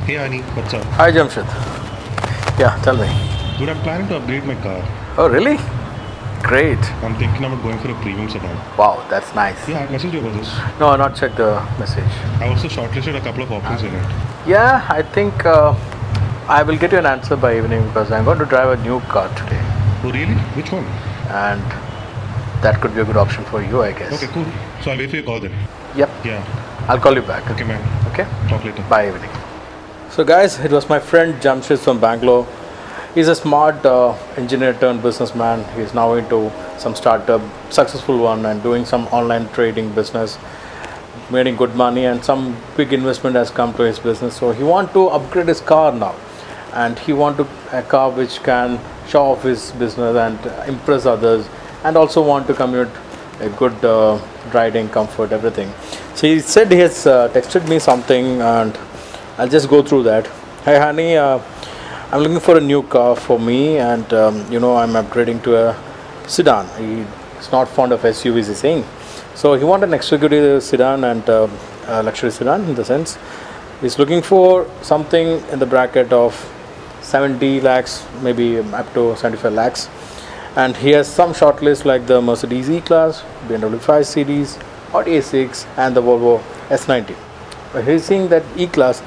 Hey Hani, what's up? Hi Jamshid. Yeah, tell me. Dude, I'm planning to upgrade my car. Oh, really? Great. I'm thinking about going for a premium sedan. Wow, that's nice. Yeah, I messaged you about this. No, I not checked the message. I also shortlisted a couple of options in it. Yeah, I think I will get you an answer by evening because I'm going to drive a new car today. Oh, really? Which one? And that could be a good option for you, I guess. Okay, cool. So I'll wait for your call then. Yep. Yeah. I'll call you back. Okay, man. Okay? Talk later. By evening. So guys, it was my friend Jamshid from Bangalore. He's a smart engineer turned businessman. He's now into some startup, successful one, and doing some online trading business, making good money, and some big investment has come to his business. So he want to upgrade his car now, and he want to a car which can show off his business and impress others, and also want to commute a good riding comfort, everything. So he said he has texted me something, and I'll just go through that. Hey Hani, I'm looking for a new car for me, and I'm upgrading to a sedan. He's not fond of SUVs, he's saying. So he wants an executive sedan and a luxury sedan in the sense. He's looking for something in the bracket of 70 lakhs, maybe up to 75 lakhs. And he has some shortlist like the Mercedes E-Class, BMW 5 Series, Audi A6 and the Volvo S90. But he's seeing that E-Class,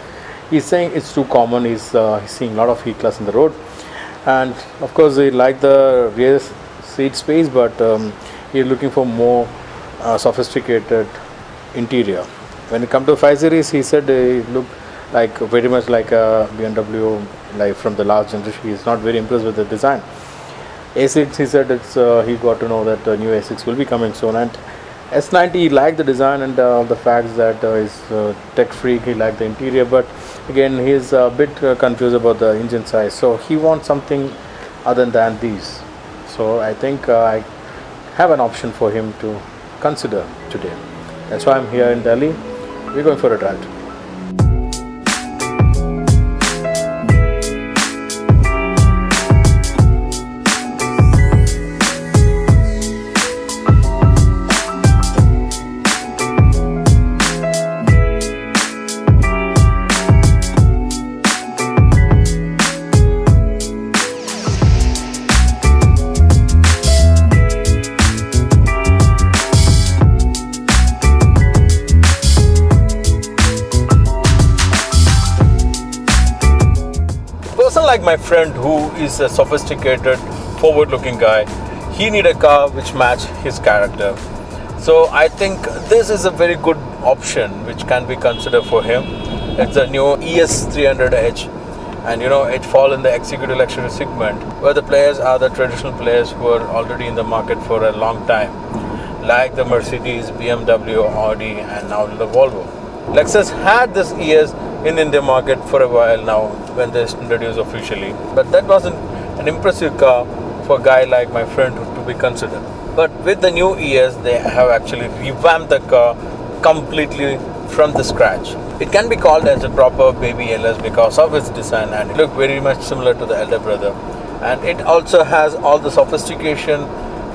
he's saying it's too common. He's seeing a lot of E-Class in the road, and of course he like the rear seat space, but he's looking for more sophisticated interior. When it comes to 5 Series, he said it looked like very much like a BMW, like from the last generation. He's not very impressed with the design. A6, he said it's he got to know that new A6 will be coming soon, and S90 he liked the design and the facts that he's tech freak. He liked the interior, but again he's a bit confused about the engine size, so he wants something other than these. So I think I have an option for him to consider today. That's why I'm here in Delhi. We're going for a drive today. Like my friend who is a sophisticated, forward-looking guy, he need a car which match his character. So I think this is a very good option which can be considered for him. It's a new ES 300H, and it fall in the executive luxury segment where the players are the traditional players who are already in the market for a long time, like the Mercedes, BMW, Audi, and now the Volvo. Lexus had this ES in Indian market for a while now when they introduced officially, but that wasn't an impressive car for a guy like my friend to be considered. But with the new ES, they have actually revamped the car completely from the scratch. It can be called as a proper baby LS because of its design, and it looks very much similar to the elder brother, and it also has all the sophistication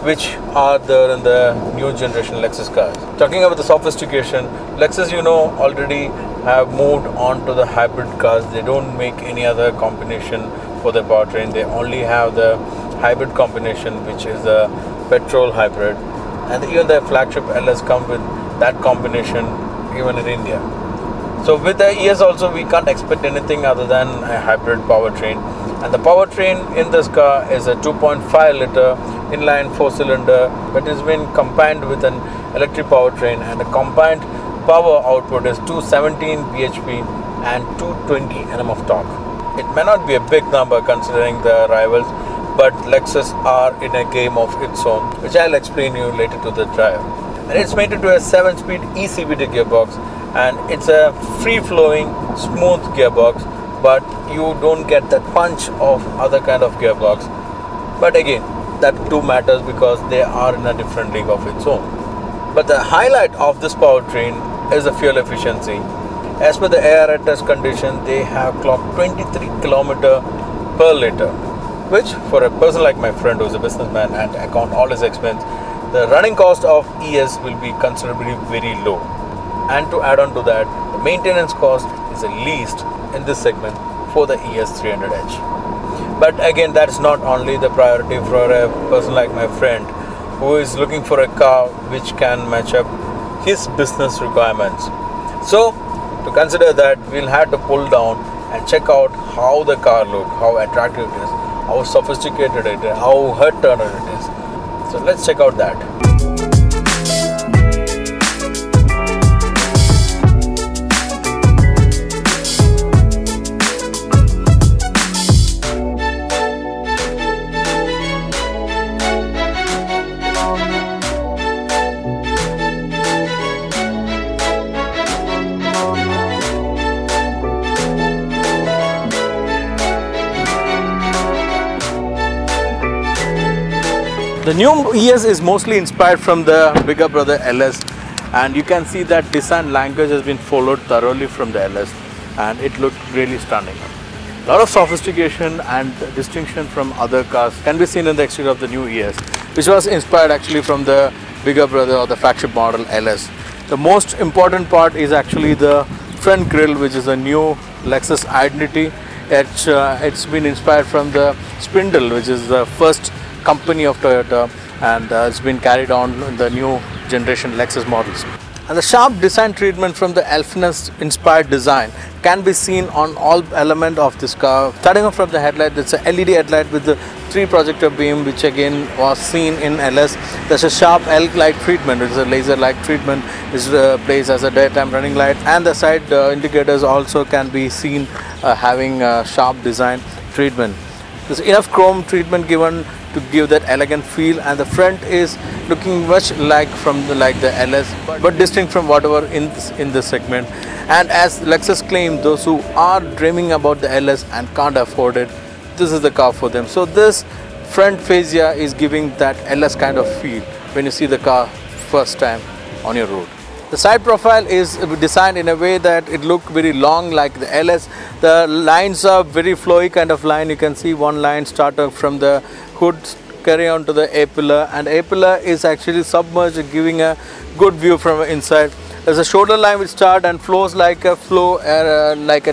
which are there in the new generation Lexus cars. Talking about the sophistication, Lexus already have moved on to the hybrid cars. They don't make any other combination for the powertrain. They only have the hybrid combination, which is a petrol hybrid, and even their flagship LS come with that combination even in India. So with the ES also we can't expect anything other than a hybrid powertrain, and the powertrain in this car is a 2.5 liter inline 4-cylinder that has been combined with an electric powertrain, and the combined power output is 217 bhp and 220 Nm of torque. It may not be a big number considering the rivals, but Lexus are in a game of its own, which I'll explain you later to the drive. And it's mated to a 7-speed eCVT gearbox, and it's a free-flowing, smooth gearbox, but you don't get that punch of other kind of gearbox. But again, that too matters because they are in a different league of its own. But the highlight of this powertrain is the fuel efficiency. As per the ARA test condition, they have clocked 23 km per liter, which for a person like my friend who's a businessman and account all his expense, the running cost of ES will be considerably very low. And to add on to that, the maintenance cost is the least in this segment for the ES 300H. But again, that's not only the priority for a person like my friend who is looking for a car which can match up his business requirements. So to consider that, we'll have to pull down and check out how the car looks, how attractive it is, how sophisticated it is, how head turner it is. So let's check out that. The new ES is mostly inspired from the bigger brother LS, and you can see that design language has been followed thoroughly from the LS, and it looked really stunning. A lot of sophistication and distinction from other cars can be seen in the exterior of the new ES, which was inspired actually from the bigger brother or the flagship model LS. The most important part is actually the front grille, which is a new Lexus identity. It's been inspired from the spindle, which is the first company of Toyota, and it's been carried on in the new generation Lexus models. And the sharp design treatment from the Alpinist inspired design can be seen on all elements of this car. Starting off from the headlight, it's a LED headlight with the 3 projector beam, which again was seen in LS. There's a sharp L light treatment, which is a laser light treatment, which is placed as a daytime running light, and the side indicators also can be seen having sharp design treatment. There's enough chrome treatment given to give that elegant feel, and the front is looking much like the LS, but distinct from whatever in this segment. And as Lexus claimed, those who are dreaming about the LS and can't afford it, this is the car for them. So this front fascia is giving that LS kind of feel when you see the car first time on your road. The side profile is designed in a way that it looks very long like the LS. The lines are very flowy kind of line. You can see one line starting from the hood carry on to the A-pillar, and A-pillar is actually submerged, giving a good view from inside. There's a shoulder line which starts and flows like a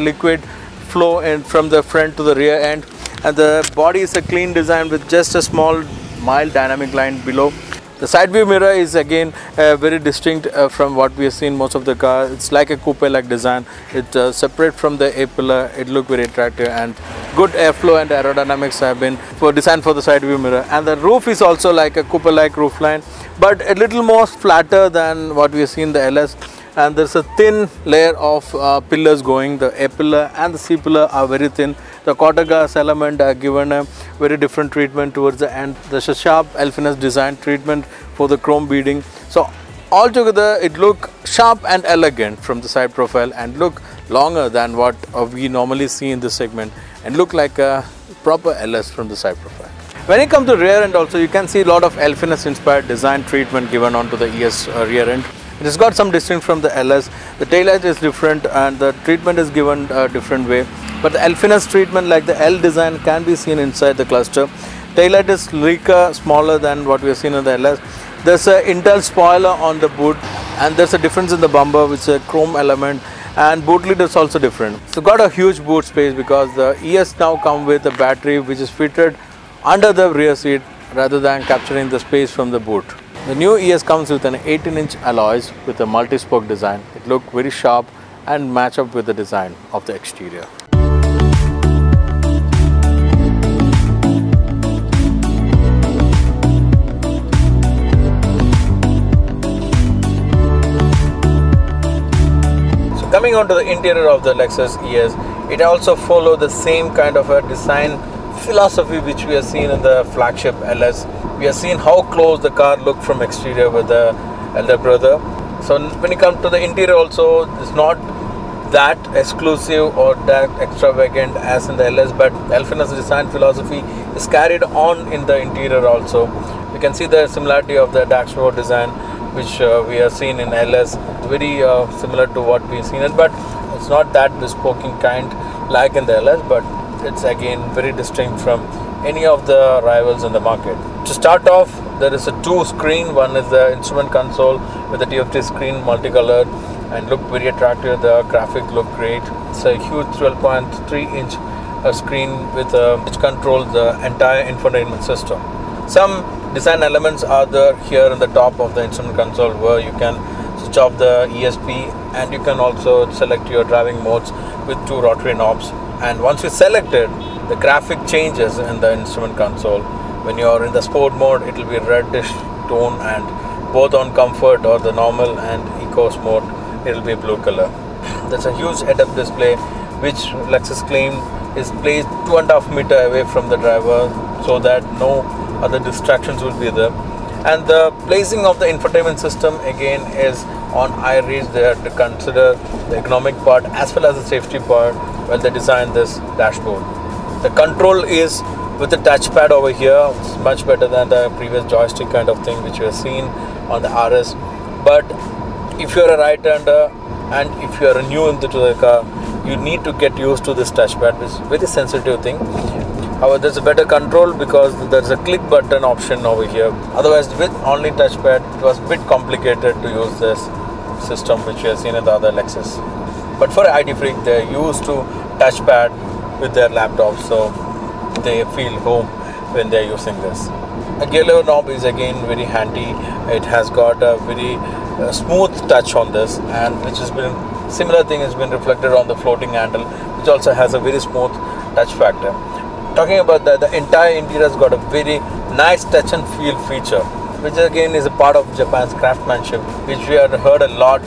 liquid flow in from the front to the rear end, and the body is a clean design with just a small mild dynamic line below. The side view mirror is again very distinct from what we have seen most of the car. It's like a coupe-like design. It separate from the A-pillar. It look very attractive, and good airflow and aerodynamics have been designed for the side view mirror. And the roof is also like a coupe-like roof line, but a little more flatter than what we have seen the LS. And there's a thin layer of pillars going. The A-pillar and the C-pillar are very thin. The quarter glass element are given a very different treatment towards the end. There's a sharp Alpinist design treatment for the chrome beading. So altogether it look sharp and elegant from the side profile, and look longer than what we normally see in this segment, and look like a proper LS from the side profile. When it comes to rear end also, you can see a lot of Alpinist inspired design treatment given onto the ES rear end. It has got some distinct from the LS. The taillight is different and the treatment is given a different way. But the Alpinist treatment like the L design can be seen inside the cluster. Taillight is sleeker, smaller than what we have seen in the LS. There's an Intel spoiler on the boot, and there's a difference in the bumper, which is a chrome element, and boot lid is also different. So got a huge boot space because the ES now come with a battery which is fitted under the rear seat rather than capturing the space from the boot. The new ES comes with an 18-inch alloys with a multi-spoke design. It looks very sharp and match up with the design of the exterior. So coming on to the interior of the Lexus ES, it also follows the same kind of a design philosophy which we have seen in the flagship LS. We have seen how close the car looked from exterior with the elder brother. So when you come to the interior also, it's not that exclusive or that extravagant as in the LS, but Alpinist design philosophy is carried on in the interior also. You can see the similarity of the dashboard design which we have seen in LS, very similar to what we have seen it, but it's not that bespoke kind like in the LS, but it's again very distinct from any of the rivals in the market. To start off, there is a 2 screen. One is the instrument console with the TFT screen, multicolored, and look very attractive. The graphics look great. It's a huge 12.3-inch screen with which controls the entire infotainment system. Some design elements are there here on the top of the instrument console, where you can switch off the ESP, and you can also select your driving modes with 2 rotary knobs. And once you select it, the graphic changes in the instrument console. When you are in the sport mode, it will be reddish tone, and both on comfort or the normal and eco mode, it will be blue color. There's a huge head-up display which Lexus claimed is placed 2.5 meters away from the driver, so that no other distractions will be there. And the placing of the infotainment system again is on eye reach. They have to consider the economic part as well as the safety part when they design this dashboard. The control is with the touchpad over here. It's much better than the previous joystick kind of thing which we have seen on the RS. But if you're a right-hander and if you're new into the car, you need to get used to this touchpad, which is a very sensitive thing. However, there's a better control because there's a click button option over here. Otherwise, with only touchpad, it was a bit complicated to use this system which we have seen in the other Lexus. But for IT freak, they're used to touchpad with their laptops, so they feel home when they're using this. A Grille knob is again very handy. It has got a very smooth touch on this, and which has been similar thing has been reflected on the floating handle, which also has a very smooth touch factor. Talking about that, the entire interior has got a very nice touch and feel feature, which again is a part of Japan's craftsmanship, which we had heard a lot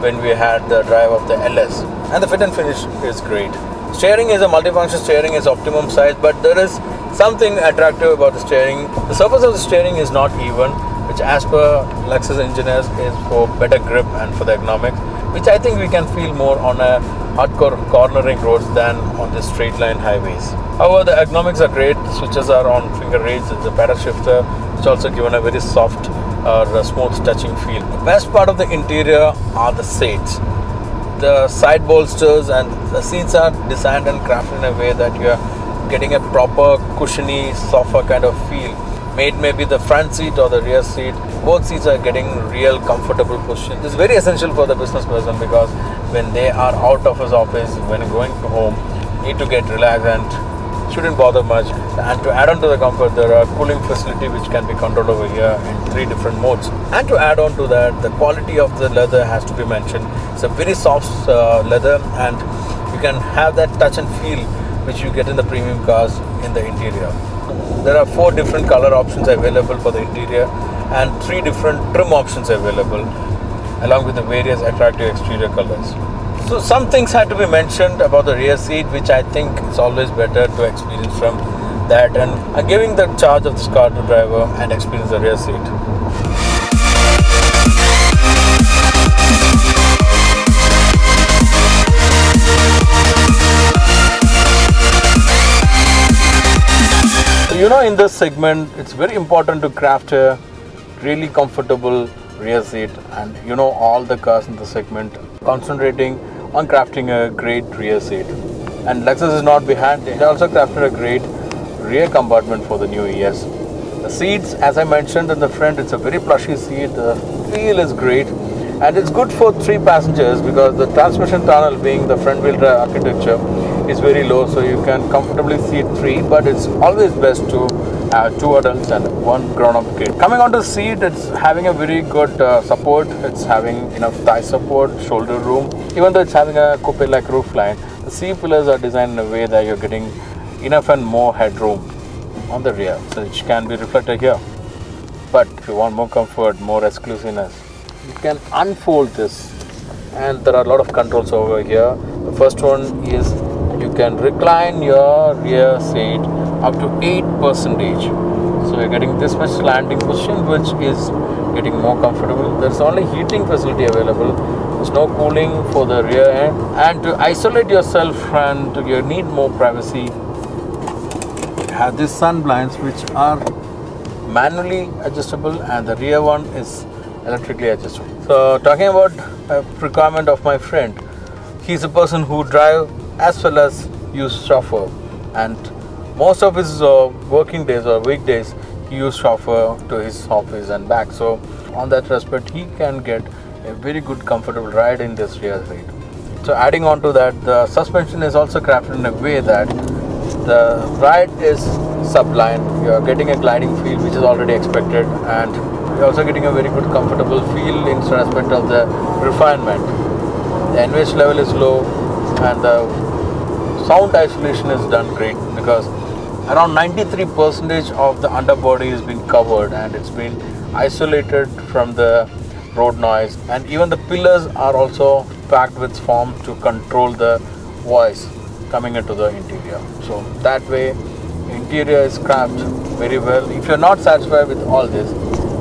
when we had the drive of the LS. And the fit and finish is great. Steering is a multifunction steering, is optimum size, but there is something attractive about the steering. The surface of the steering is not even, which as per Lexus engineers is for better grip and for the ergonomics, which I think we can feel more on a hardcore cornering roads than on the straight line highways. However, the ergonomics are great. The switches are on finger reach. The pedal shifter, which also given a very soft or smooth touching feel. The best part of the interior are the seats. The side bolsters and the seats are designed and crafted in a way that you are getting a proper cushiony sofa kind of feel. Made maybe the front seat or the rear seat, both seats are getting real comfortable position. This is very essential for the business person, because when they are out of his office, when going home, need to get relaxed and shouldn't bother much. And to add on to the comfort, there are cooling facility which can be controlled over here in 3 different modes. And to add on to that, the quality of the leather has to be mentioned. It's a very soft leather, and you can have that touch and feel which you get in the premium cars in the interior. There are 4 different color options available for the interior and 3 different trim options available, along with the various attractive exterior colors. So some things had to be mentioned about the rear seat, which I think is always better to experience from that, and I'm giving the charge of this car to driver and experience the rear seat. You know, in this segment, it's very important to craft a really comfortable rear seat, and you know, all the cars in the segment concentrating on crafting a great rear seat. And Lexus is not behind. They also crafted a great rear compartment for the new ES. The seats, as I mentioned in the front, it's a very plushy seat. The feel is great, and it's good for 3 passengers because the transmission tunnel, being the front wheel drive architecture, is very low, so you can comfortably seat 3, but it's always best to have 2 adults and 1 grown-up kid. Coming on to seat, it's having a very good support. It's having enough thigh support, shoulder room. Even though it's having a coupe-like roofline, the C-pillars are designed in a way that you're getting enough and more headroom on the rear, so which can be reflected here. But if you want more comfort, more exclusiveness, you can unfold this, and there are a lot of controls over here. The first one is you can recline your rear seat up to 8%. So you're getting this much slanting position, which is getting more comfortable. There's only heating facility available. There's no cooling for the rear end. And to isolate yourself and you need more privacy, you have these sun blinds which are manually adjustable, and the rear one is electrically adjustable. So talking about a requirement of my friend, he's a person who drives as well as use chauffeur, and most of his working days or weekdays he uses chauffeur to his office and back. So on that respect, he can get a very good comfortable ride in this rear seat. So adding on to that, the suspension is also crafted in a way that the ride is sublime. You are getting a gliding feel which is already expected, and you're also getting a very good comfortable feel in respect of the refinement. The NVH level is low and the sound isolation is done great, because around 93% of the underbody has been covered and it's been isolated from the road noise, and even the pillars are also packed with foam to control the voice coming into the interior. So that way interior is crafted very well. If you're not satisfied with all this,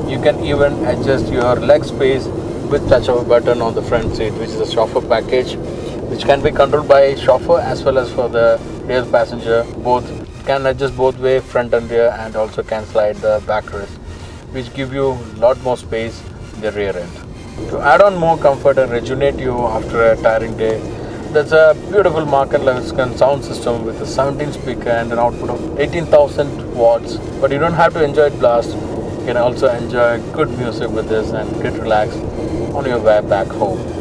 you can even adjust your leg space with touch of a button on the front seat, which is a chauffeur package, which can be controlled by chauffeur as well as for the rear passenger. Both can adjust both way, front and rear, and also can slide the backrest, which give you a lot more space in the rear end. To add on more comfort and rejuvenate you after a tiring day, there's a beautiful Mark & Levinson sound system with a 17 speaker and an output of 18,000 watts. But you don't have to enjoy it blast. You can also enjoy good music with this and get relaxed on your way back home.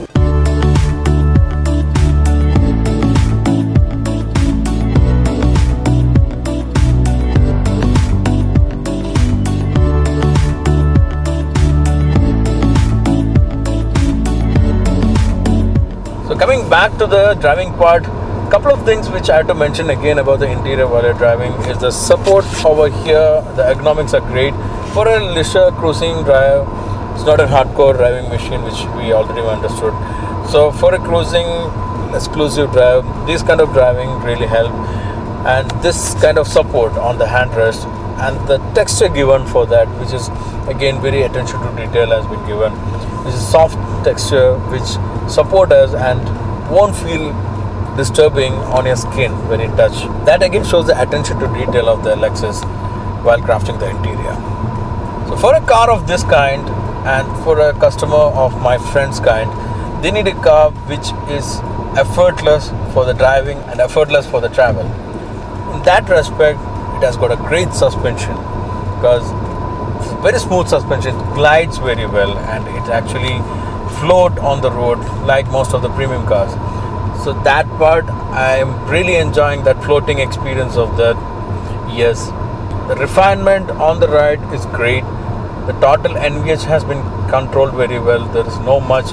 Coming back to the driving part, couple of things which I have to mention again about the interior while you're driving is the support over here. The ergonomics are great for a leisure cruising drive. It's not a hardcore driving machine, which we already understood. So for a cruising exclusive drive, this kind of driving really help, and this kind of support on the handrest and the texture given for that, which is again very attention to detail has been given. This is soft texture which support us and won't feel disturbing on your skin when you touch. That again shows the attention to detail of the Lexus while crafting the interior. So for a car of this kind and for a customer of my friend's kind, they need a car which is effortless for the driving and effortless for the travel. In that respect, it has got a great suspension, because it's very smooth suspension, it glides very well, and it actually float on the road like most of the premium cars. So that part, I am really enjoying that floating experience of that. Yes, the refinement on the ride is great. The total NVH has been controlled very well. There is no much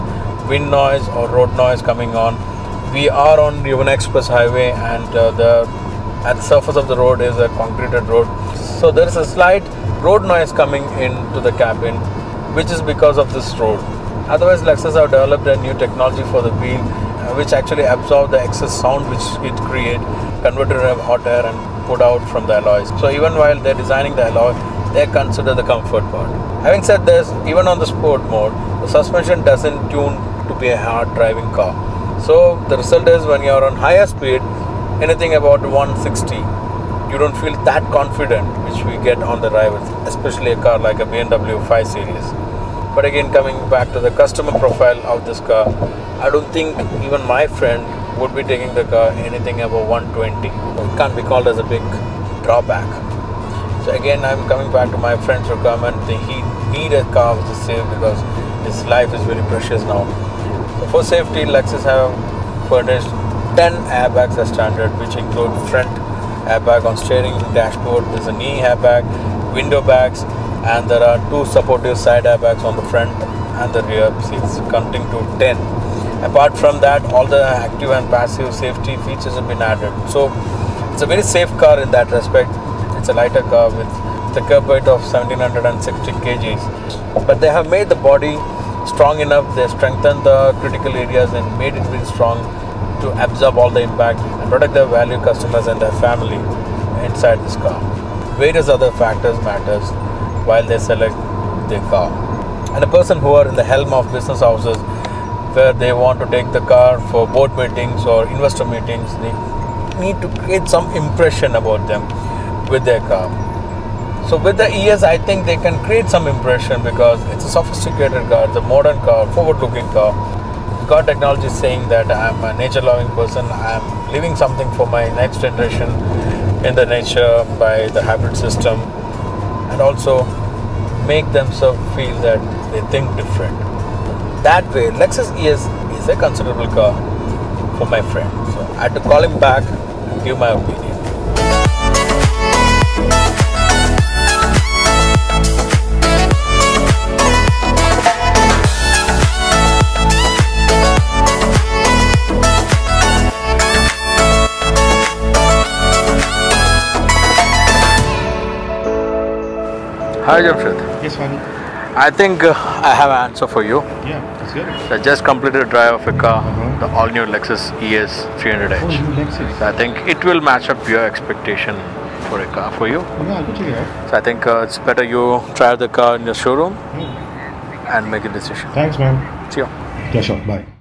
wind noise or road noise coming on. We are on Yamuna Express Highway, and at the surface of the road is a concreted road. So there is a slight road noise coming into the cabin, which is because of this road. Otherwise, Lexus have developed a new technology for the wheel, which actually absorb the excess sound which it create, converted to hot air and put out from the alloys. So even while they're designing the alloy, they consider the comfort part. Having said this, even on the sport mode, the suspension doesn't tune to be a hard driving car. So the result is, when you're on higher speed, anything about 160, you don't feel that confident which we get on the rivals, especially a car like a BMW 5 Series. But again, coming back to the customer profile of this car, I don't think even my friend would be taking the car anything above 120. It can't be called as a big drawback. So again, I'm coming back to my friend's requirement. He need a car which is safe, because his life is very precious now. So for safety, Lexus have furnished 10 airbags as standard, which include front airbag on steering dashboard. There's a knee airbag, window bags, and there are 2 supportive side airbags on the front and the rear seats, counting to 10. Apart from that, all the active and passive safety features have been added. So it's a very safe car in that respect. It's a lighter car with the curb weight of 1760 kgs. But they have made the body strong enough. They strengthened the critical areas and made it very strong to absorb all the impact and protect their value customers and their family inside this car. Various other factors matters while they select their car. And a person who are in the helm of business houses, where they want to take the car for board meetings or investor meetings, they need to create some impression about them with their car. So with the ES, I think they can create some impression, because it's a sophisticated car, it's a modern car, forward-looking car. It's got technology saying that I'm a nature-loving person, I'm leaving something for my next generation in the nature by the hybrid system, and also make themselves feel that they think different. that way, Lexus ES is a considerable car for my friend. So I had to call him back and give my opinion. Hi Jamshed. Yes, Hani. I think I have an answer for you. Yeah, let's hear it. So I just completed a drive of a car, Uh-huh. the all-new Lexus ES 300H. Oh, you Lexus. So I think it will match up your expectation for a car for you. Yeah, I'll go check it out. So I think it's better you try the car in the showroom Yeah. and make a decision. Thanks, man. See you. Yeah, sure. Bye.